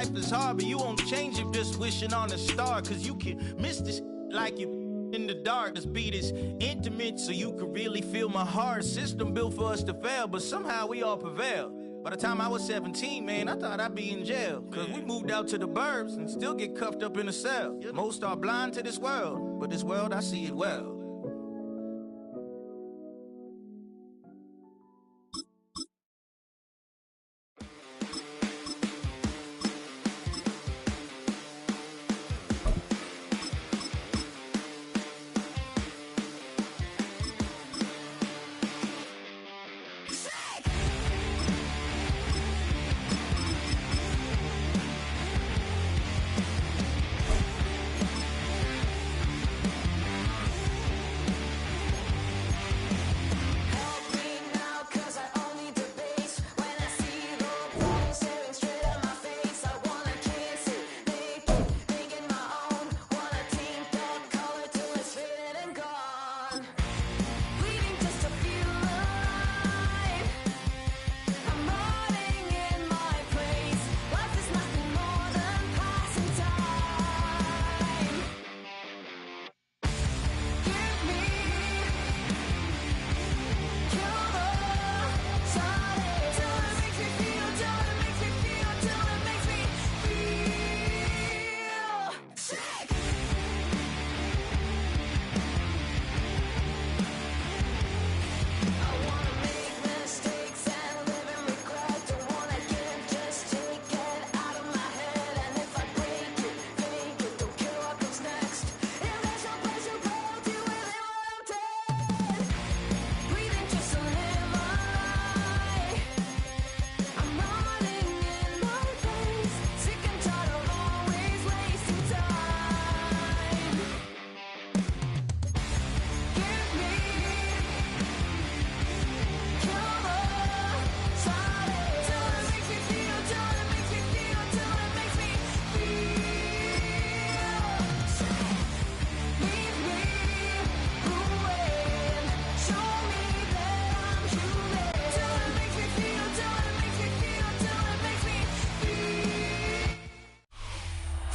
Life is hard, but you won't change it just wishing on a star. Cause you can miss this like you in the dark. This beat is intimate, so you can really feel my heart. System built for us to fail, but somehow we all prevail. By the time I was 17, man, I thought I'd be in jail. Cause we moved out to the burbs and still get cuffed up in a cell. Most are blind to this world, but this world, I see it well.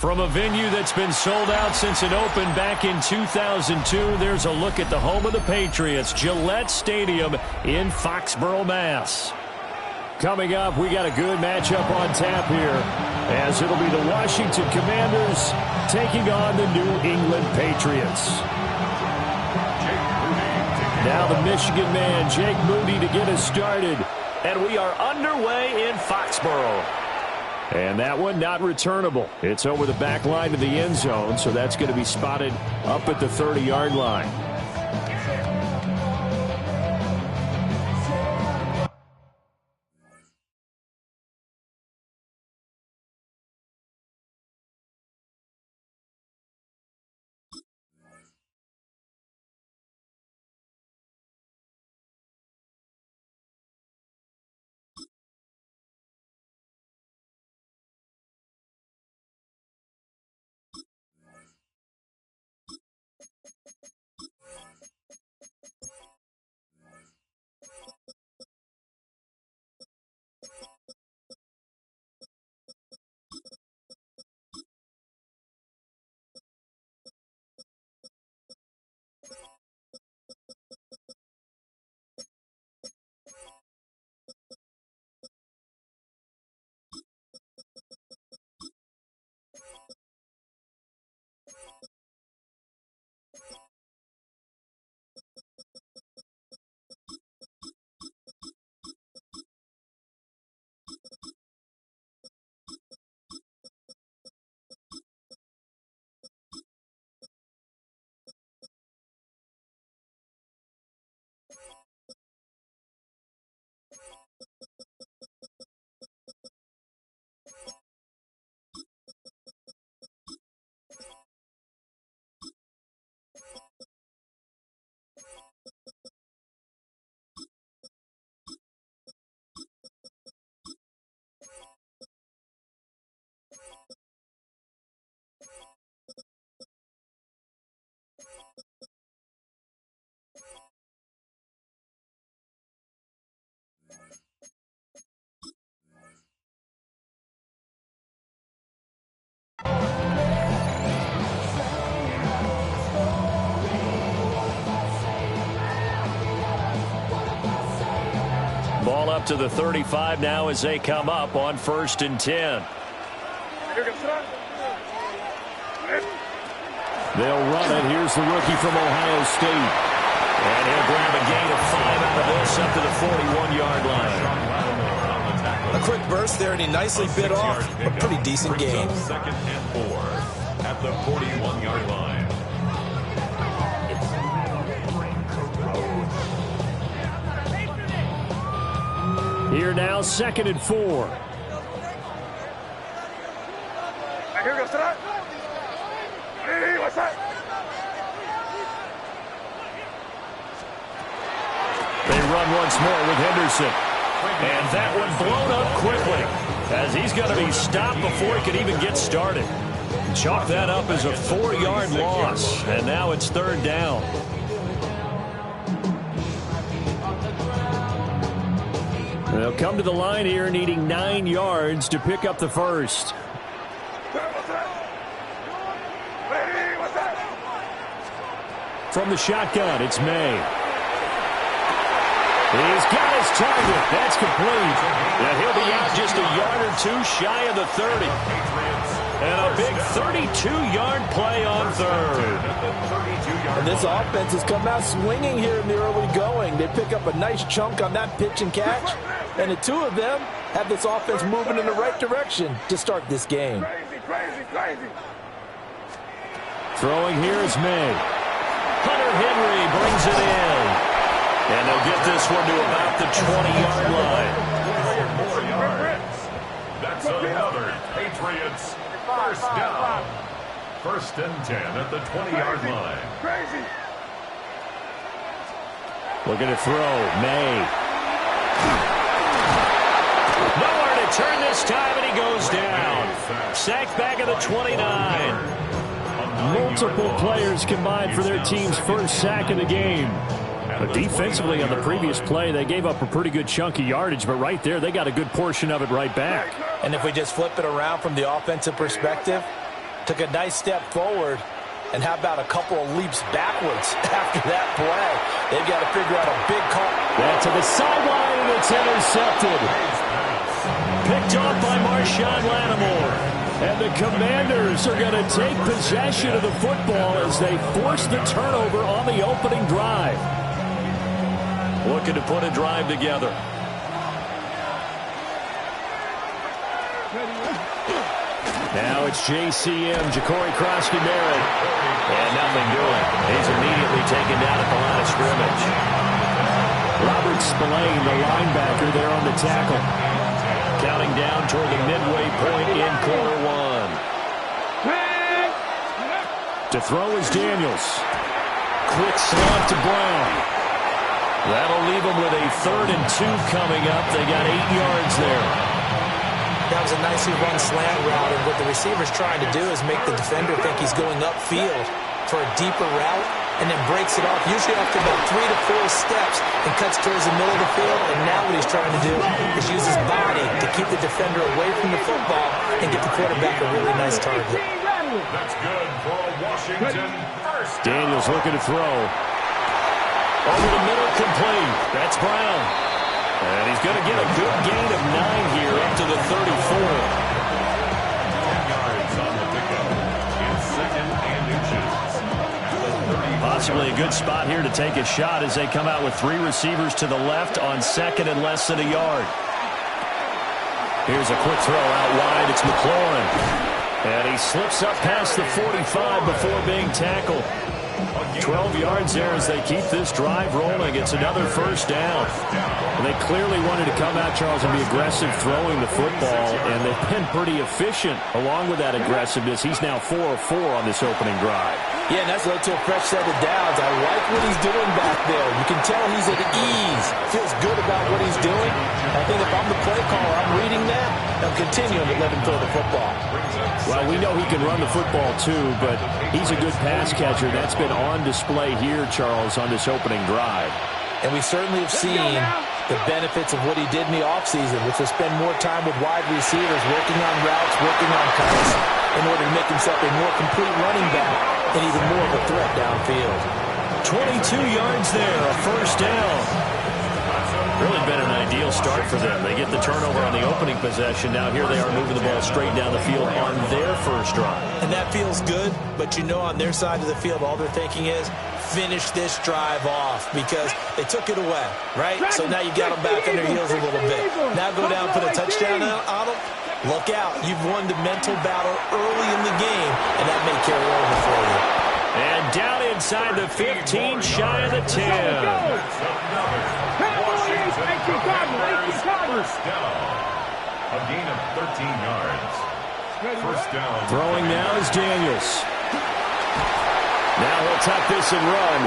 From a venue that's been sold out since it opened back in 2002, there's a look at the home of the Patriots, Gillette Stadium in Foxborough, Mass. Coming up, we got a good matchup on tap here, as it'll be the Washington Commanders taking on the New England Patriots. Now the Michigan man, Jake Moody, to get us started. And we are underway in Foxborough. And that one not returnable. It's over the back line of the end zone, so that's going to be spotted up at the 30-yard line. up to the 35 now as they come up on 1st and 10. They'll run it. Here's the rookie from Ohio State. And he'll grab a gain of 5 out of this up to the 41-yard line. A quick burst there, and he nicely bit off a pretty decent gain. 2nd and 4 at the 41-yard line. Here now, 2nd and 4. They run once more with Henderson. And that one blown up quickly as he's going to be stopped before he can even get started. Chalk that up as a 4-yard loss. And now it's 3rd down. They'll come to the line here needing 9 yards to pick up the first. From the shotgun, it's May. He's got his target. That's complete. And he'll be out just a yard or two shy of the 30. And a big 32-yard play on 3rd. And this offense has come out swinging here in the early going. They pick up a nice chunk on that pitch and catch. And the two of them have this offense moving in the right direction to start this game. Crazy. Throwing here is May. Hunter Henry brings it in. And they'll get this one to about the 20-yard line. 4 yards. That's another Patriots first down. 1st and 10 at the 20-yard line. Looking to throw. May. Nowhere to turn this time, and he goes down. Sacked back at the 29. Multiple players combined for their team's first sack of the game. But defensively on the previous play, they gave up a pretty good chunk of yardage, but right there, they got a good portion of it right back. And if we just flip it around from the offensive perspective, took a nice step forward, and how about a couple of leaps backwards after that play? They've got to figure out a big call. That's to the sideline, and it's intercepted. Picked off by Marshawn Lattimore. And the Commanders are going to take possession of the football as they force the turnover on the opening drive. Looking to put a drive together. Now it's JCM, Ja'Cory Crosby-Merritt. And nothing doing. He's immediately taken down at the line of scrimmage. Robert Spillane, the linebacker, there on the tackle. Counting down toward the midway point in quarter one. To throw is Daniels. Quick slant to Brown. That'll leave them with a 3rd and 2 coming up. They got 8 yards there. That was a nicely run slant route, and what the receiver's trying to do is make the defender think he's going upfield for a deeper route, and then breaks it off, usually after about 3 to 4 steps, and cuts towards the middle of the field. And now what he's trying to do is use his body to keep the defender away from the football and get the quarterback a really nice target. That's good for a Washington first down. Daniels looking to throw. Over the middle, complete. That's Brown. And he's going to get a good gain of 9 here up to the 34. 10 yards on the pickup. In 2nd and inches. Possibly a good spot here to take a shot as they come out with 3 receivers to the left on 2nd and less than a yard. Here's a quick throw out wide. It's McLaurin. And he slips up past the 45 before being tackled. 12 yards there as they keep this drive rolling. It's another first down. And they clearly wanted to come out, Charles, and be aggressive throwing the football, and they've been pretty efficient along with that aggressiveness. He's now 4 of 4 on this opening drive. Yeah, and that's led to a fresh set of downs. I like what he's doing back there. You can tell he's at ease. Feels good about what he's doing. I think if I'm the play caller, I'm reading that. I'm continuing to let him throw the football. Well, we know he can run the football too, but he's a good pass catcher. That's been on display here, Charles, on this opening drive. And we certainly have seen the benefits of what he did in the offseason, which was spend more time with wide receivers, working on routes, working on cuts, in order to make himself a more complete running back and even more of a threat downfield. 22 yards there, a first down. Really been an ideal start for them. They get the turnover on the opening possession. Now here they are moving the ball straight down the field on their first drive. And that feels good, but you know on their side of the field, all they're thinking is finish this drive off because they took it away, right? So now you got them back on their heels a little bit. Now go down, put a touchdown on them. Look out. You've won the mental battle early in the game, and that may carry over for you. And down inside the 15, shy of the 10. First down. A gain of 13 yards. First down. Throwing now is Daniels. Now he'll tuck this and run.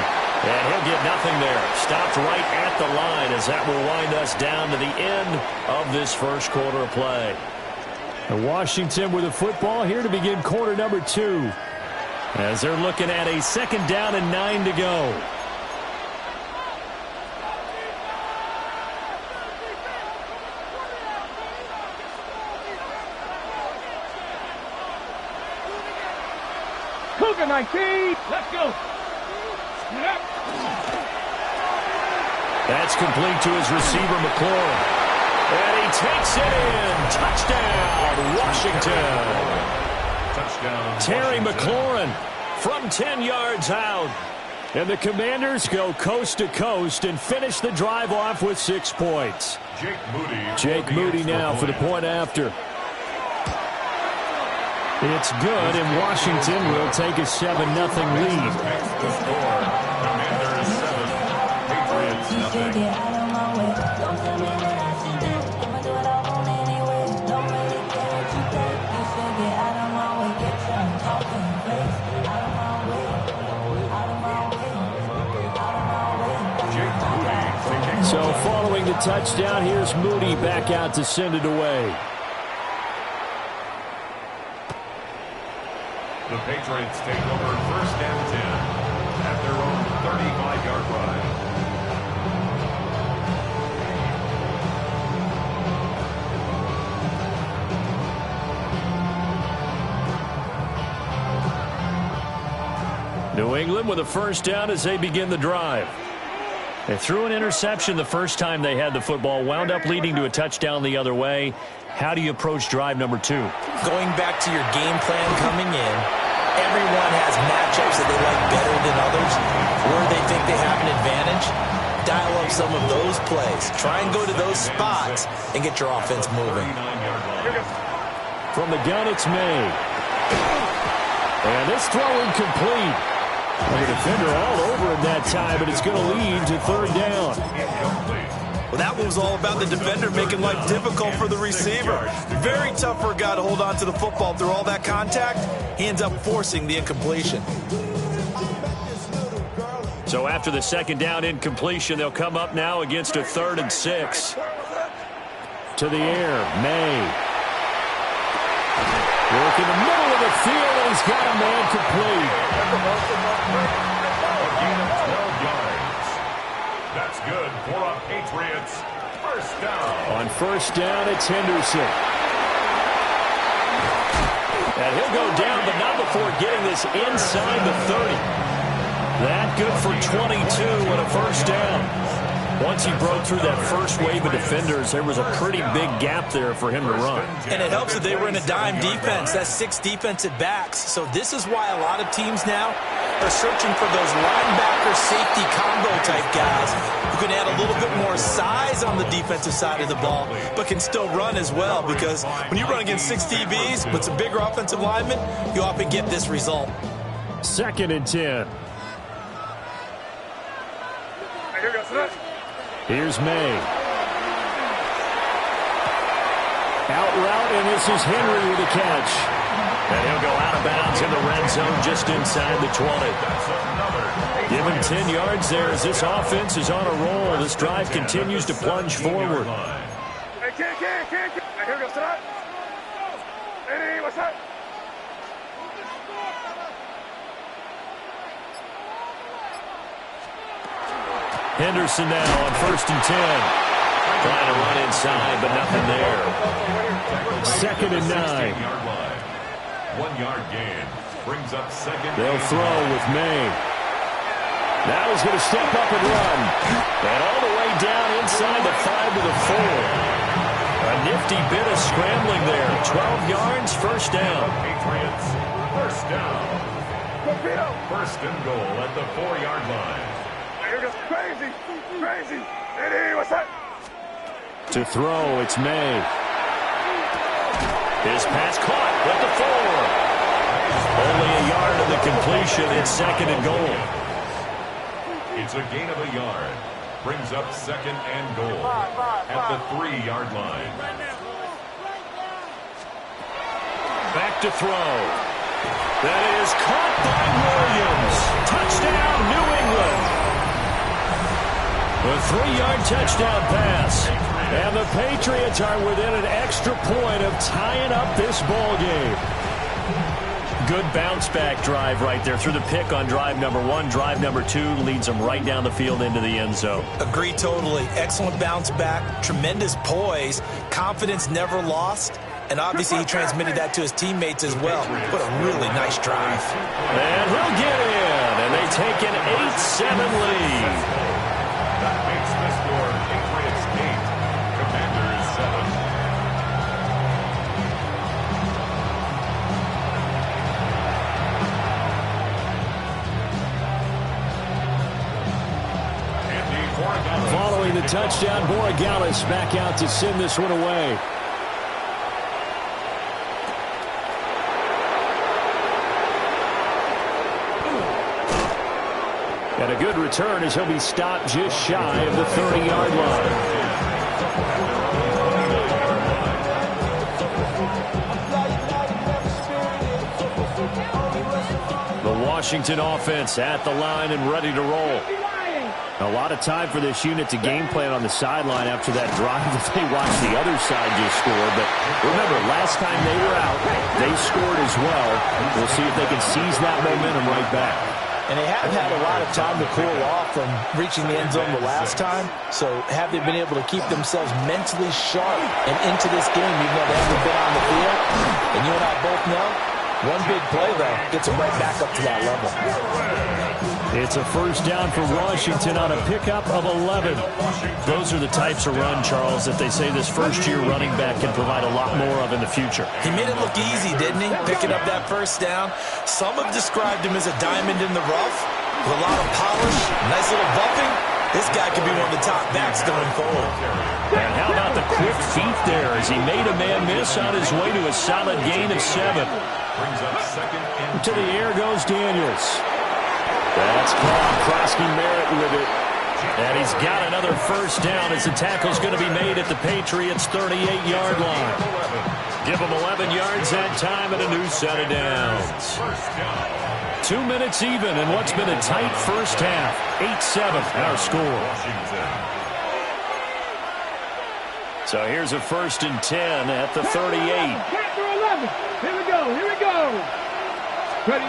And he'll get nothing there. Stopped right at the line as that will wind us down to the end of this first quarter of play. And Washington with the football here to begin quarter number 2. As they're looking at a second down and 9 to go. Cougar 19, let's go. That's complete to his receiver, McLaurin. And he takes it in. Touchdown, Washington. Touchdown. Terry McLaurin from 10 yards out. And the Commanders go coast to coast and finish the drive off with 6 points. Jake Moody now for the point after. It's good, and Washington will take a 7-0 lead. Commanders 7, Patriots nothing. So following the touchdown, here's Moody back out to send it away. The Patriots take over first and 10 at their own 35-yard line. New England with a first down as they begin the drive. They threw an interception the first time they had the football, wound up leading to a touchdown the other way. How do you approach drive number 2? Going back to your game plan coming in, everyone has matchups that they like better than others, where they think they have an advantage. Dial up some of those plays. Try and go to those spots and get your offense moving. From the gun, it's May. And this throw incomplete. The defender all over it that time, but it's going to lead to third down. Well, that one was all about the defender making life difficult for the receiver. Very tough for a guy to hold on to the football through all that contact. He ends up forcing the incompletion. So after the second down incompletion, they'll come up now against a 3rd and 6. To the air, May. Work in the middle of the field, and he's got a man complete. A gain of 12 yards. That's good for a Patriots first down. On first down, it's Henderson. And he'll go down, but not before getting this inside the 30. That good for 22 and a first down. Once he broke through that first wave of defenders, there was a pretty big gap there for him to run. And it helps that they were in a dime defense. That's 6 defensive backs. So this is why a lot of teams now are searching for those linebacker safety combo type guys who can add a little bit more size on the defensive side of the ball, but can still run as well, because when you run against 6 DBs with some bigger offensive linemen, you often get this result. 2nd and 10. Here's May. Out route, and this is Henry with a catch. And he'll go out of bounds in the red zone just inside the 20. Give him 10 yards there as this offense is on a roll. This drive continues to plunge forward. Henderson now on 1st and 10. Trying to run inside, but nothing there. 2nd and 9. 1 yard gain brings up second. They'll throw with May. Now he's going to step up and run. And all the way down inside the 5 to the 4. A nifty bit of scrambling there. 12 yards, first down. Patriots, first down. First and goal at the 4-yard line. Crazy. Eddie, what's that? To throw, it's May. His pass caught at the 4. Only a yard of the completion. It's second and goal. It's a gain of a yard. Brings up second and goal at the 3-yard line. Back to throw. That is caught by Williams. Touchdown, New England. A 3-yard touchdown pass. And the Patriots are within an extra point of tying up this ball game. Good bounce-back drive right there through the pick on drive number 1. Drive number 2 leads them right down the field into the end zone. Agree totally. Excellent bounce back, tremendous poise, confidence never lost, and obviously he transmitted that to his teammates as well. What a really nice drive. And he'll get in, and they take an 8-7 lead. That makes the score Patriots 8, Commanders 7. Following the touchdown, Borregales back out to send this one away. And a good return as he'll be stopped just shy of the 30-yard line. The Washington offense at the line and ready to roll. A lot of time for this unit to game plan on the sideline after that drive that they watched the other side just score. But remember, last time they were out, they scored as well. We'll see if they can seize that momentum right back. And they have had a lot of time to cool off from reaching the end zone the last time. So have they been able to keep themselves mentally sharp and into this game, even though they haven't been on the field? And you and I both know, one big play, though, gets them right back up to that level. It's a first down for Washington on a pickup of 11. Those are the types of run, Charles, that they say this first-year running back can provide a lot more of in the future. He made it look easy, didn't he? Picking up that first down. Some have described him as a diamond in the rough with a lot of polish, nice little bumping. This guy could be one of the top backs going forward. And how about the quick feet there as he made a man miss on his way to a solid gain of 7. Brings up second and to the air goes Daniels. That's caught. Krosky Merritt with it. And he's got another first down as the tackle's going to be made at the Patriots' 38-yard line. Give them 11 yards that time and a new set of downs. 2 minutes even in what's been a tight first half. 8-7 our score. So here's a 1st and 10 at the 38. Here we go. Ready?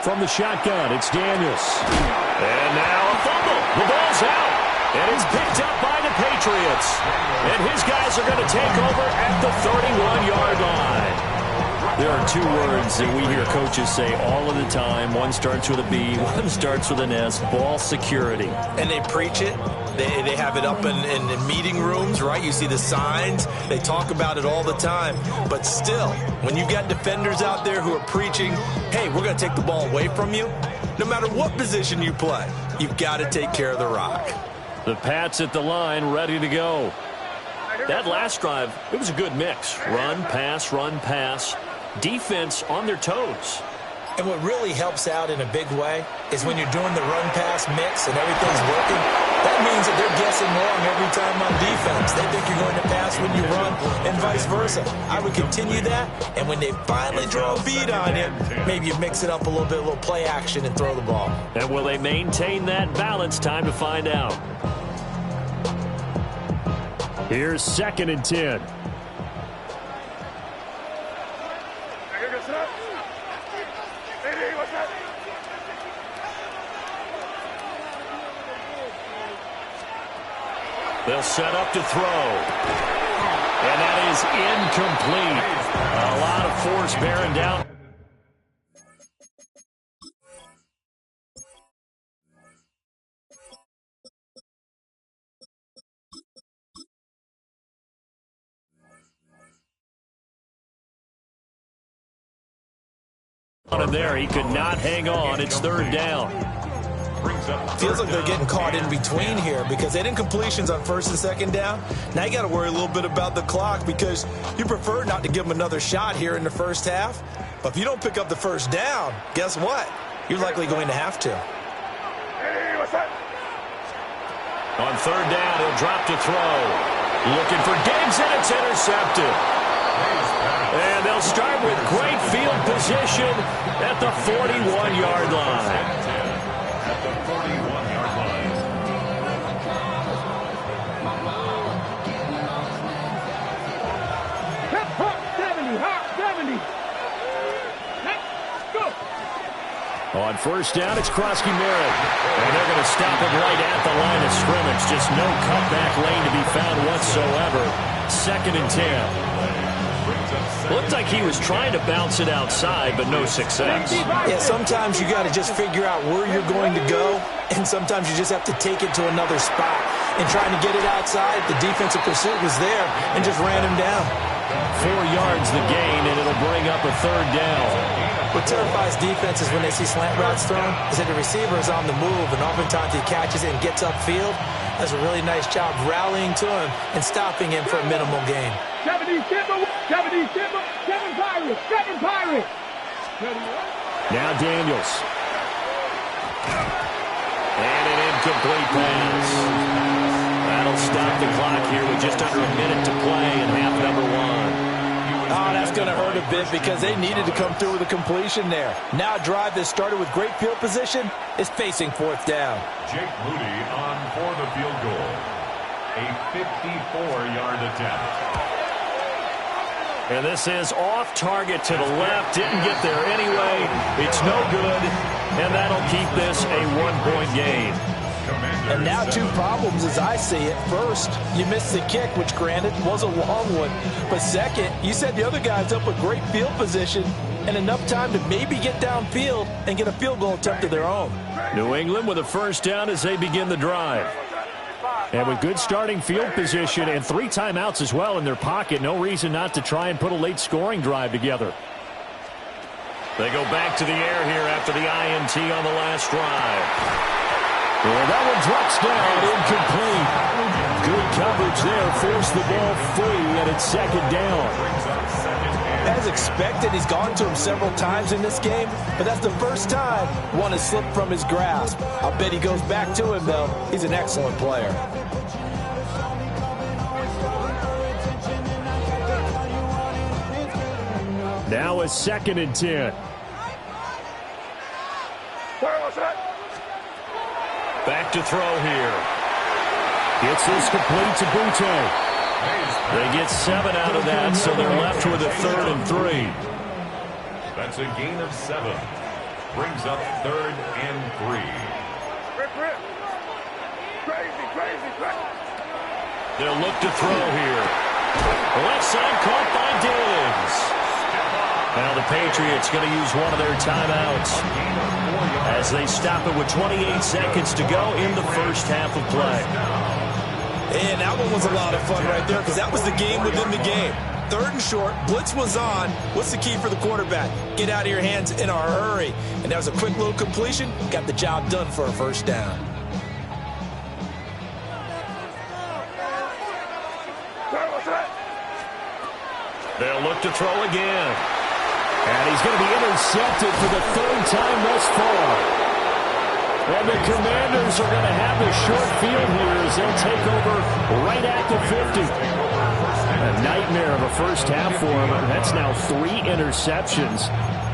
From the shotgun, it's Daniels. And now a fumble. The ball's out. And it's picked up by the Patriots. And his guys are going to take over at the 31-yard line. There are 2 words that we hear coaches say all of the time. One starts with a B, one starts with an S. Ball security. And they preach it. They have it up in meeting rooms, right? You see the signs. They talk about it all the time. But still, when you got defenders out there who are preaching, hey, we're going to take the ball away from you, no matter what position you play, you've got to take care of the rock. The Pats at the line, ready to go. That last drive, it was a good mix. Run, pass. Defense on their toes. And what really helps out in a big way is when you're doing the run-pass mix and everything's working, that means that they're guessing wrong every time on defense. They think you're going to pass when you run and vice versa. I would continue that, and when they finally draw a beat on you, maybe you mix it up a little bit, a little play action and throw the ball. And will they maintain that balance? Time to find out. Here's 2nd and 10. They'll set up to throw. And that is incomplete. A lot of force bearing down. on him there. He could not hang on. It's third down. Feels like they're getting caught in between here because they didn't completions on first and second down. Now you got to worry a little bit about the clock because you prefer not to give them another shot here in the first half. But if you don't pick up the first down, guess what? You're likely going to have to. Hey, what's that? On third down, he'll drop to throw. Looking for Diggs, and it's intercepted. And they'll start with great field position at the 41-yard line. At the 41-yard line. Hop, 70, hop, 70. Let's go. On first down, it's Krosky-Merritt. And they're going to stop him right at the line of scrimmage. Just no cutback lane to be found whatsoever. Second and 10. Looked like he was trying to bounce it outside, but no success. Yeah, sometimes you got to just figure out where you're going to go, and sometimes you just have to take it to another spot. And trying to get it outside, the defensive pursuit was there and just ran him down. 4 yards the gain, and it'll bring up a third down. What terrifies defenses when they see slant routes thrown is that the receiver is on the move, and oftentimes he catches it and gets upfield. Does a really nice job rallying to him and stopping him for a minimal gain. 70, 70, 7 Pirates, 7 Pirates. Now Daniels. And an incomplete pass. That'll stop the clock here with just under a minute to play in half number 1. Oh, that's going to hurt a bit because they needed to come through with a completion there. Now a drive that started with great field position is facing fourth down. Jake Moody on for the field goal. A 54-yard attempt. And this is off target to the left. Didn't get there anyway. It's no good. And that'll keep this a 1-point game. And now 2 problems as I see it. First, you missed the kick, which granted was a long one. But second, you set the other guys up with great field position and enough time to maybe get downfield and get a field goal attempt of their own. New England with a first down as they begin the drive. And with good starting field position and 3 timeouts as well in their pocket, no reason not to try and put a late scoring drive together. They go back to the air here after the INT on the last drive. Well, that one drops down, incomplete. Good coverage there, forced the ball free, and it's second down. As expected, he's gone to him several times in this game, but that's the first time one has slipped from his grasp. I'll bet he goes back to him, though. He's an excellent player. Now a second and 10. Back to throw here. Gets this complete to Butte. They get 7 out of that, so they're left with a 3rd and 3. That's a gain of 7. Brings up 3rd and 3. Crazy. They'll look to throw here. Left side caught by Diggs. Now the Patriots going to use one of their timeouts as they stop it with 28 seconds to go in the first half of play. And that one was a lot of fun right there because that was the game within the game. 3rd and short, blitz was on. What's the key for the quarterback? Get out of your hands in a hurry. And that was a quick little completion. Got the job done for a first down. They'll look to throw again. And he's going to be intercepted for the 3rd time thus far. And the Commanders are going to have the short field here as they'll take over right at the 50. A nightmare of a first half for him. That's now 3 interceptions.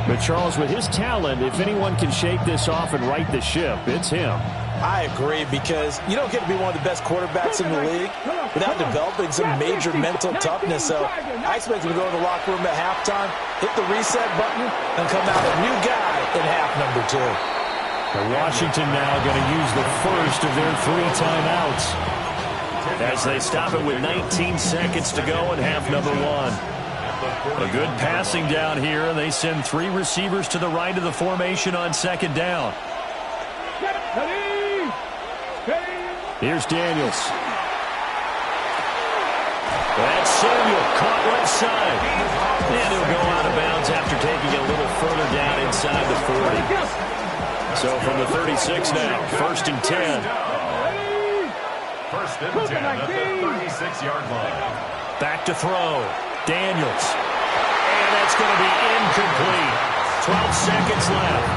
But Charles, with his talent, if anyone can shake this off and right the ship, it's him. I agree because you don't get to be one of the best quarterbacks in the league without developing some major mental toughness. So I expect him to go to the locker room at halftime, hit the reset button, and come out a new guy in half number 2. And Washington now going to use the first of their 3 timeouts as they stop it with 19 seconds to go in half number 1. A good passing down here, and they send 3 receivers to the right of the formation on second down. Here's Daniels. That's Samuel, caught left side. And he'll go out of bounds after taking it a little further down inside the 40. So from the 36 now, 1st and 10. 1st and 10 at the 36-yard line. Back to throw. Daniels. And that's going to be incomplete. 12 seconds left.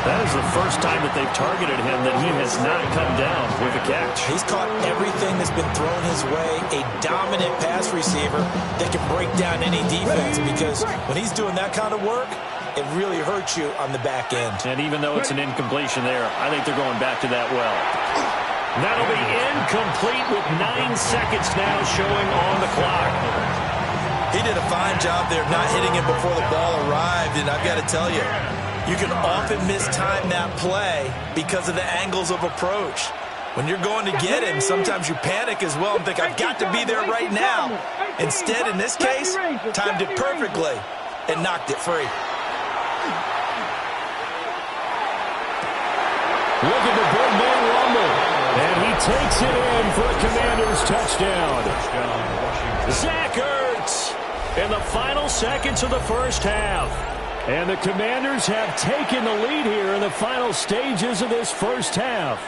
That is the first time that they've targeted him that he has not come down with a catch. He's caught everything that's been thrown his way. A dominant pass receiver that can break down any defense, because when he's doing that kind of work, it really hurts you on the back end. And even though it's an incompletion there, I think they're going back to that well. That'll be incomplete with 9 seconds now showing on the clock. He did a fine job there not hitting him before the ball arrived, and I've got to tell you, you can often mistime that play because of the angles of approach. When you're going to get him, sometimes you panic as well and think, I've got to be there right now. Instead, in this case, timed it perfectly and knocked it free. Look at the big man rumble. And he takes it in for a Commanders touchdown. Zach Ertz in the final seconds of the first half. And the Commanders have taken the lead here in the final stages of this first half.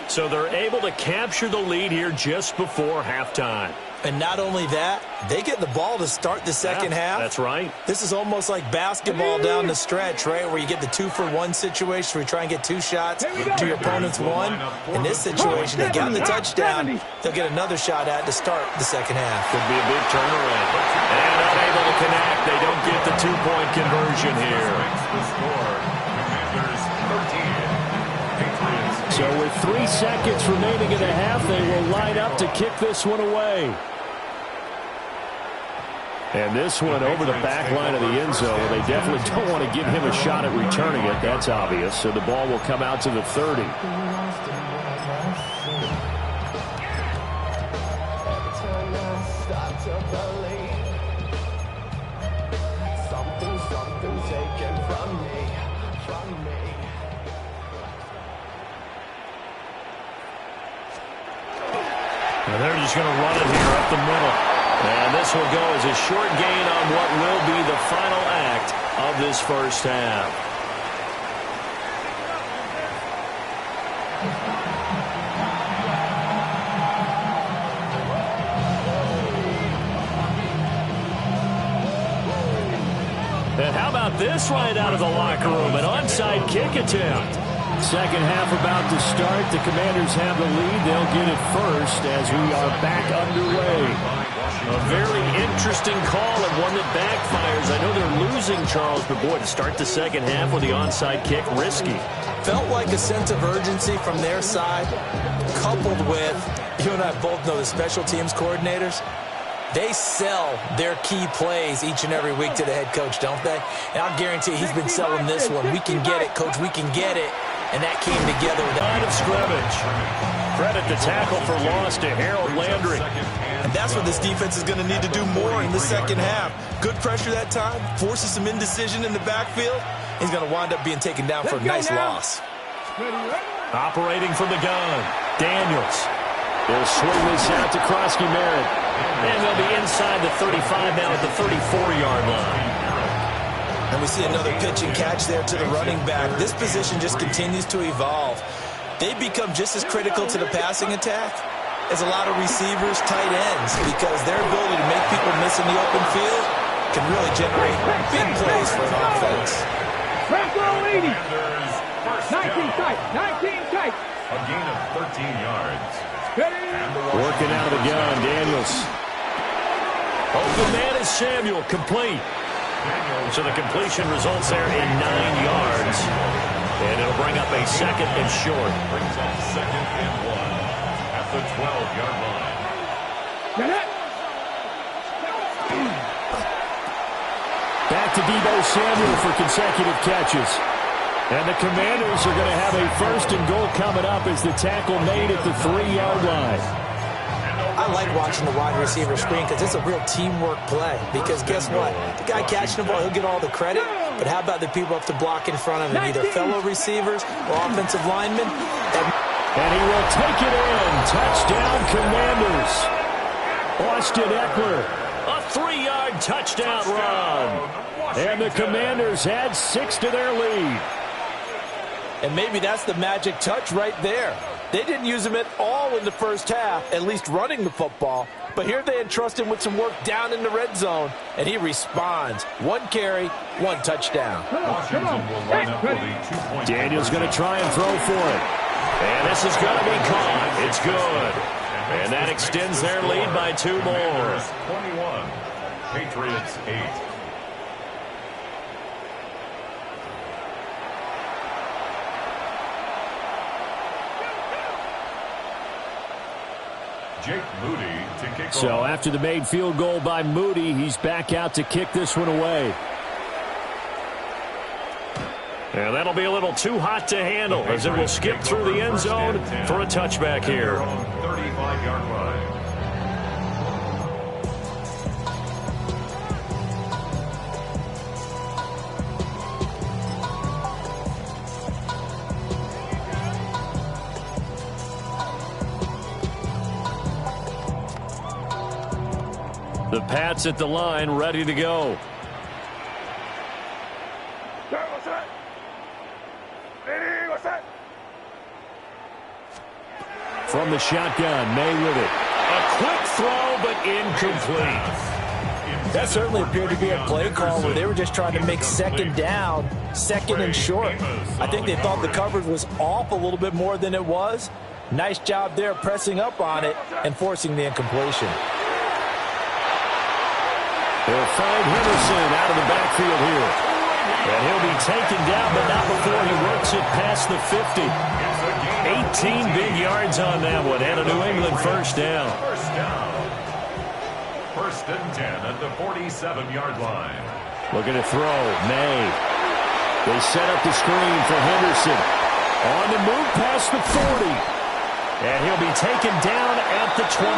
So they're able to capture the lead here just before halftime. And not only that, they get the ball to start the second half. That's right. This is almost like basketball down the stretch, right, where you get the 2-for-1 situation where you try and get 2 shots to your opponent's 1. In this situation, they got the touchdown. They'll get another shot at to start the second half. Could be a big turnaround. And unable to connect. They don't get the 2-point conversion here. So with 3 seconds remaining in the half, they will line up to kick this one away. And this one over the back line of the end zone. Well, they definitely don't want to give him a shot at returning it. That's obvious. So the ball will come out to the 30. And they're just going to run it here up the middle. And this will go as a short gain on what will be the final act of this first half. And how about this right out of the locker room? An onside kick attempt. Second half about to start. The Commanders have the lead. They'll get it first as we are back underway. A very interesting call and one that backfires. I know they're losing, Charles, but boy, to start the second half with the onside kick, risky. Felt like a sense of urgency from their side, coupled with, you and I both know the special teams coordinators. They sell their key plays each and every week to the head coach, don't they? And I'll guarantee he's been selling this one. We can get it, coach, we can get it. And that came together with the line of scrimmage. Credit the tackle for loss to Harold Landry. And that's what this defense is going to need to do more in the second half. Good pressure that time, forces some indecision in the backfield. He's going to wind up being taken down for a nice loss. Operating from the gun, Daniels. They'll swing this out to Krosky Merritt. And they'll be inside the 35 now at the 34-yard line. And we see another pitch and catch there to the running back. This position just continues to evolve. They become just as critical to the passing attack as a lot of receivers, tight ends, because their ability to make people miss in the open field can really generate big plays for an offense. 19 tight, 19 tight. A gain of 13 yards. Working out of the gun, Daniels. Open man is Samuel, complete. So the completion results there in 9 yards. And it'll bring up a second and short. Brings up 2nd and 1 at the 12-yard line. Back to Deebo Samuel for consecutive catches. And the Commanders are going to have a 1st and goal coming up as the tackle made at the 3-yard line. I like watching the wide receiver screen because it's a real teamwork play. Because guess what? The guy catching the ball, he'll get all the credit. But how about the people up to block in front of him, either fellow receivers or offensive linemen? And he will take it in. Touchdown, Commanders. Austin Eckler, a 3-yard touchdown run. And the Commanders add 6 to their lead. And maybe that's the magic touch right there. They didn't use him at all in the first half, at least running the football. But here they entrust him with some work down in the red zone, and he responds. 1 carry, 1 touchdown. Washington will line up with a 2-point. Daniel's going to try and throw for it. And this is going to be caught. It's good. And that extends their lead by 2 more. 21, Patriots 8. Jake Moody to kick So off. after the made field goal by Moody, he's back out to kick this one away. And that'll be a little too hot to handle as it will skip through the end zone for a touchback here. 35-yard line. The Pats at the line, ready to go. From the shotgun, May with it. A quick throw, but incomplete. That certainly appeared to be a play call where they were just trying to make second down, second and short. I think they thought the coverage was off a little bit more than it was. Nice job there pressing up on it and forcing the incompletion. They'll find Henderson out of the backfield here. And he'll be taken down, but not before he works it past the 50. 18 big yards on that one, and a New England first down. First down. First and 10 at the 47-yard line. Looking to throw, May. They set up the screen for Henderson. On the move past the 40. And he'll be taken down at the 26.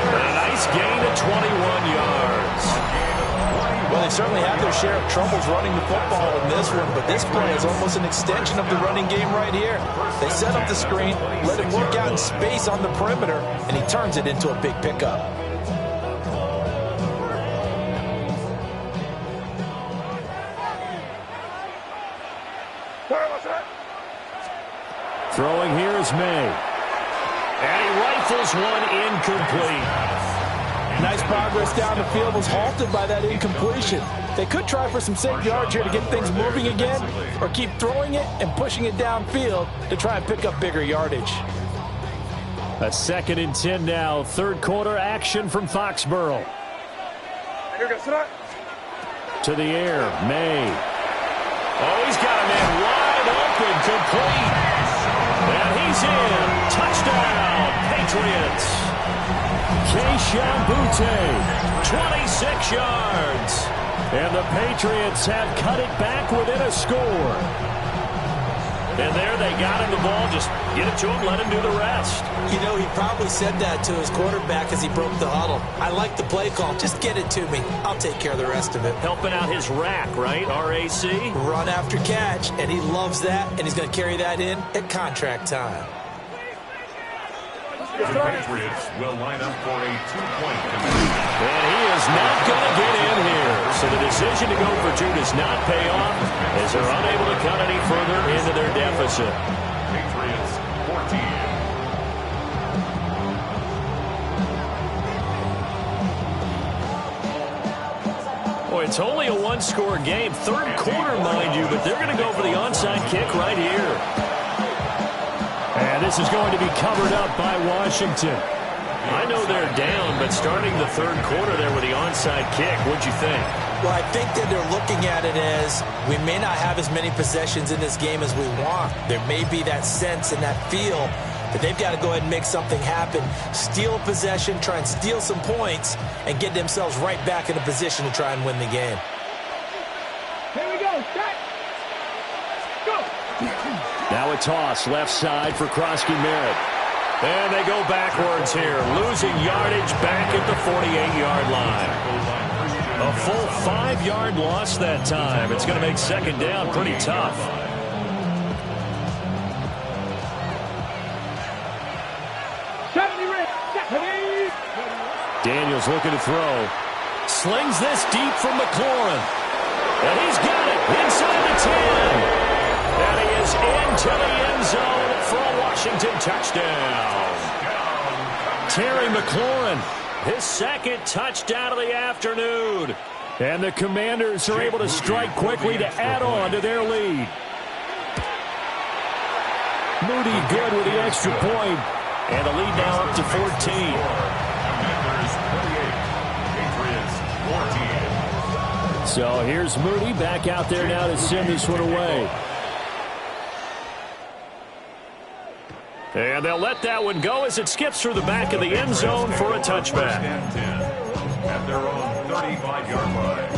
A nice gain of 21 yards. Well, they certainly have their share of troubles running the football in this one, but this play is almost an extension of the running game right here. They set up the screen, let him work out in space on the perimeter, and he turns it into a big pickup. Throwing here is May. And he rifles one incomplete. Nice progress down the field was halted by that incompletion. They could try for some safe yards here to get things moving again, or keep throwing it and pushing it downfield to try and pick up bigger yardage. A 2nd and 10 now. Third quarter action from Foxborough. To the air, May. Oh, he's got a man wide open, complete. And he's in. Touchdown, Patriots. Kayshon Boutte, 26 yards. And the Patriots have cut it back within a score. And there they got him the ball. Just get it to him, let him do the rest. You know, he probably said that to his quarterback as he broke the huddle. I like the play call. Just get it to me. I'll take care of the rest of it. Helping out his rack, right? RAC? Run after catch, and he loves that, and he's going to carry that in at contract time. The Patriots will line up for a 2-point conversion. And he is not going to get in here. So the decision to go for 2 does not pay off as they're unable to cut any further into their deficit. Patriots 14. Boy, it's only a 1-score game. Third quarter, mind you, but they're going to go for the onside kick right here. And this is going to be covered up by Washington. I know they're down, but starting the third quarter there with the onside kick, what'd you think? Well, I think that they're looking at it as we may not have as many possessions in this game as we want. There may be that sense and that feel that they've got to go ahead and make something happen, steal possession, try and steal some points, and get themselves right back in a position to try and win the game. Here we go. Set. Go. Now a toss left side for Krosky Merritt. And they go backwards here, losing yardage back at the 48-yard line. A full 5-yard loss that time. It's going to make second down pretty tough. Stephanie Rick. Stephanie. Charles looking to throw. Slings this deep from McLaurin. And he's got it inside the 10. And he is into the end zone for a Washington touchdown. Terry McLaurin, his second touchdown of the afternoon. And the Commanders are able to strike quickly to add on to their lead. Moody good with the extra point. And the lead now up to 14. Commanders 28, Patriots 14. So here's Moody back out there now to send this one away. And they'll let that one go as it skips through the back of the end zone for a touchback. At their own 35-yard line.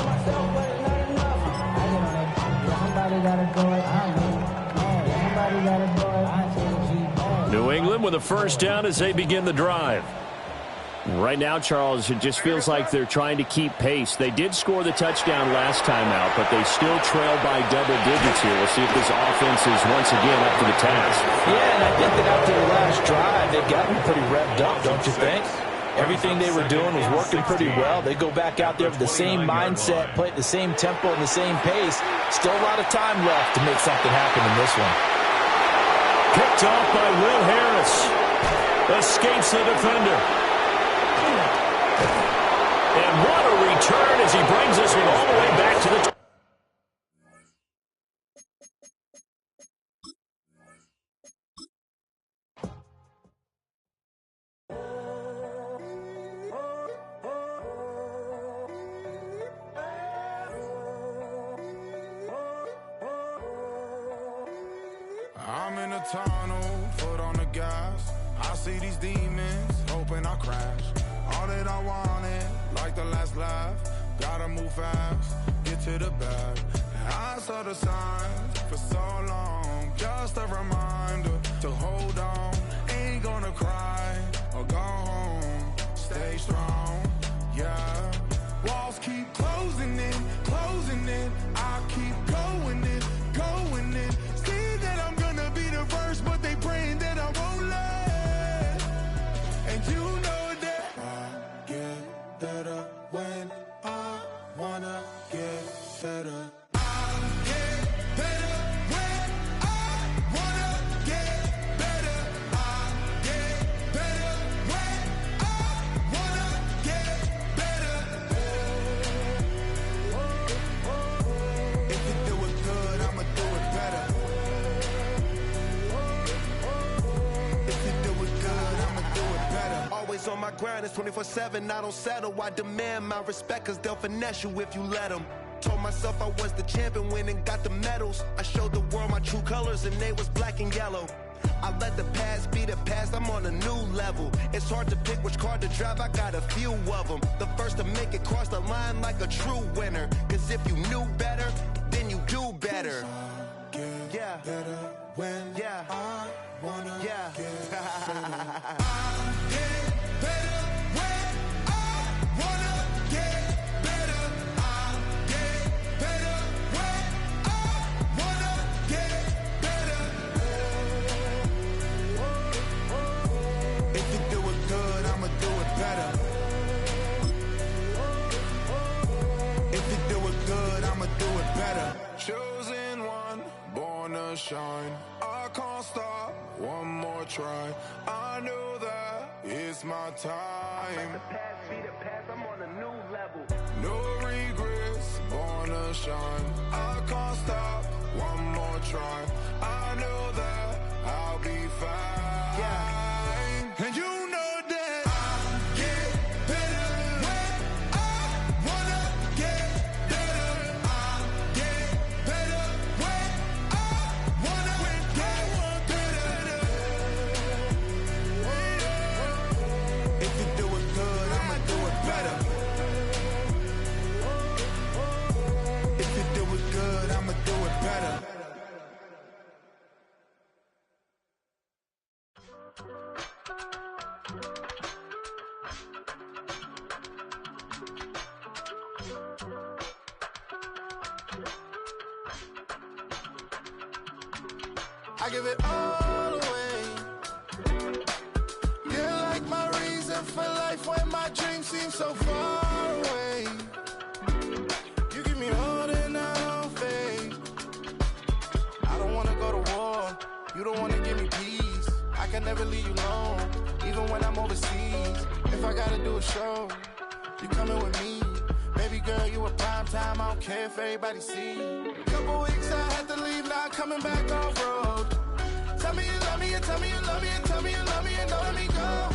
New England with a first down as they begin the drive. Right now, Charles, it just feels like they're trying to keep pace. They did score the touchdown last time out, but they still trail by double digits here. We'll see if this offense is once again up to the task. Yeah, and I think that after the last drive, they've gotten pretty revved up, don't you think? Everything they were doing was working pretty well. They go back out there with the same mindset, play at the same tempo and the same pace. Still a lot of time left to make something happen in this one. Picked off by Will Harris. Escapes the defender. And what a return as he brings this one all the way back to the... I'm in a tunnel, foot on the gas. I see these demons, hoping I crash. All that I wanted, like the last laugh. Gotta move fast, get to the bag. I saw the signs for so long. Just a reminder to hold on. Ain't gonna cry or go home. Stay strong, yeah. Walls keep closing in, closing in. I keep going in, going in. See that I'm gonna be the first, but they praying that I won't let. And you know that I get better when I wanna get better. I get better when I wanna get better. I get better when I wanna get better. If you do it good, I'ma do it better. If you do it good, I'ma do it better. Always on my grind, it's 24/7, I don't settle. I demand my respect, cause they'll finesse you if you let them. Told myself I was the champion, went and got the medals. I showed the world my true colors and they was black and yellow. I let the past be the past, I'm on a new level. It's hard to pick which car to drive, I got a few of them. The first to make it cross the line like a true winner. Cause if you knew better, then you do better. Yeah. Better when I wanna Yeah. get better. I get better when I wanna get better. I get better when I wanna get better. If you do it good, I'ma do it better. If you do it good, I'ma do it better. Chosen one, born to shine. I can't stop, one more try. I know that it's my time. The past be the past, I'm on a new level. No regrets, born to shine. I can't stop, one more try. I know that I'll be fine. Yeah. And you know that I get better when I wanna get better. I get better when I wanna get better. If you do it good, I'ma do it better. If you do it good, I'ma do it better. I give it all away. You're like my reason for life. life when my dreams seem so far away. You give me all and I don't fade. I don't wanna go to war. You don't wanna give me peace. I can never leave you alone, even when I'm overseas. If I gotta do a show, you coming with me. Baby girl, you a prime time. I don't care if everybody see. Couple weeks I had to leave, now coming back off road. Tell me you love me, and tell me you love me, and tell me you love me, and don't let me go.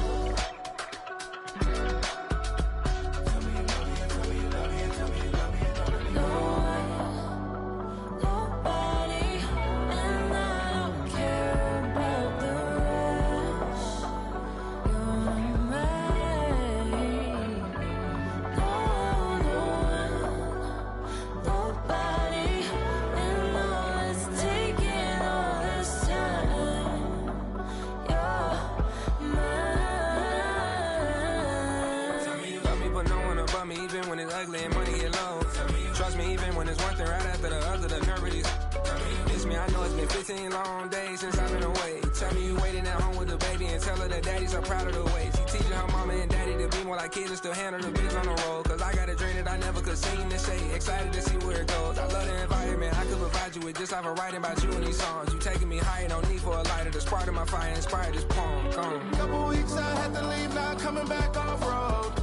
Long days since I've been away. Tell me you waiting at home with the baby and tell her that daddy's so proud of the way. She teaching her mama and daddy to be more like kids and still handle the biz on the road. Cause I got a dream that I never could sing and say. Excited to see where it goes. I love the environment. I could provide you with just like I'm writing about you in these songs. You taking me higher, no need for a lighter. The spark of my fire inspired this poem. Come. Couple weeks I had to leave, now coming back off road.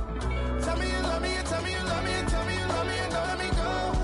Tell me you love me, and tell me you love me, and tell me you love me, and don't let me go.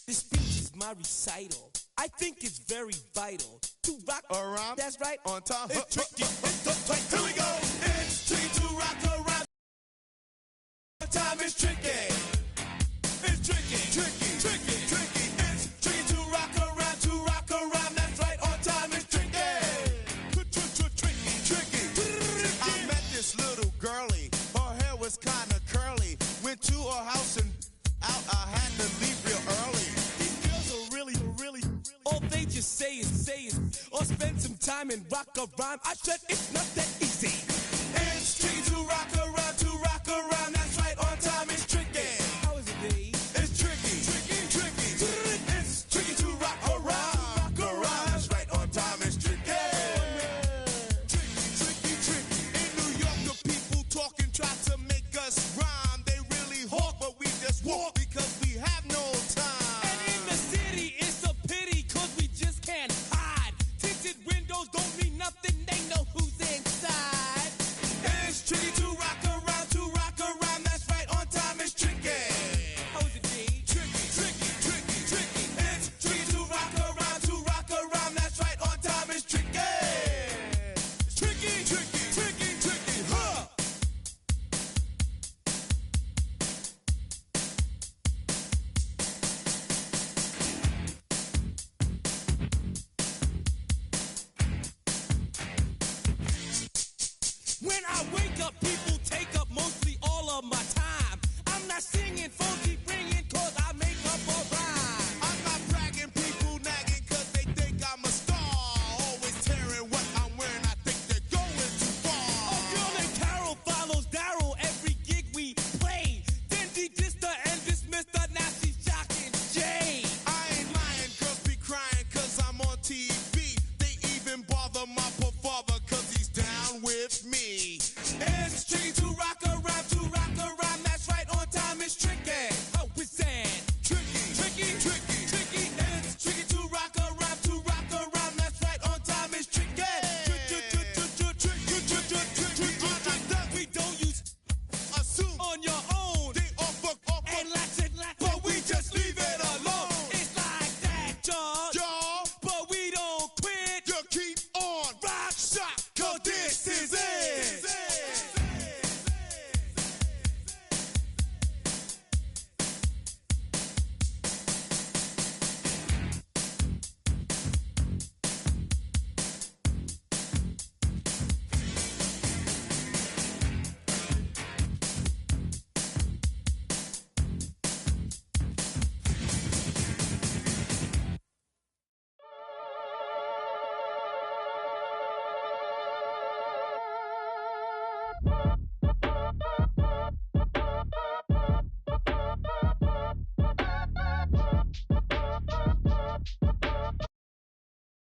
This speech is my recital. I think it's very vital to rock around. That's right. On time. It's tricky. Here we go. It's tricky to rock around. Time is tricky. It's tricky. Tricky. Tricky. Tricky. It's tricky to rock around. To rock around. That's right. On time is tricky. Tricky. Tricky. I met this little girlie. Her hair was kind of curly. Went to her house and out. I had to leave real early. All they just say is, or spend some time and rock a rhyme. I said it's not that easy. It's tricky to rock around, that's right, on time is tricky. How is it, D? It's tricky. It's tricky to rock around, that's right, on time is tricky. Tricky. In New York, the people talking try to make us rhyme. They really hawk, but we just walk because we have no time. And in the city, it's a pity, cause we just can't hide. Tinted windows don't mean nothing, they know who's inside. And it's tricky to rock around, that's right, on time is tricky. How is it, D? Tricky. It's tricky to rock around, that's right, on time is tricky. Tricky, huh? When I wake up, people take up mostly all of my time. I'm not singing funky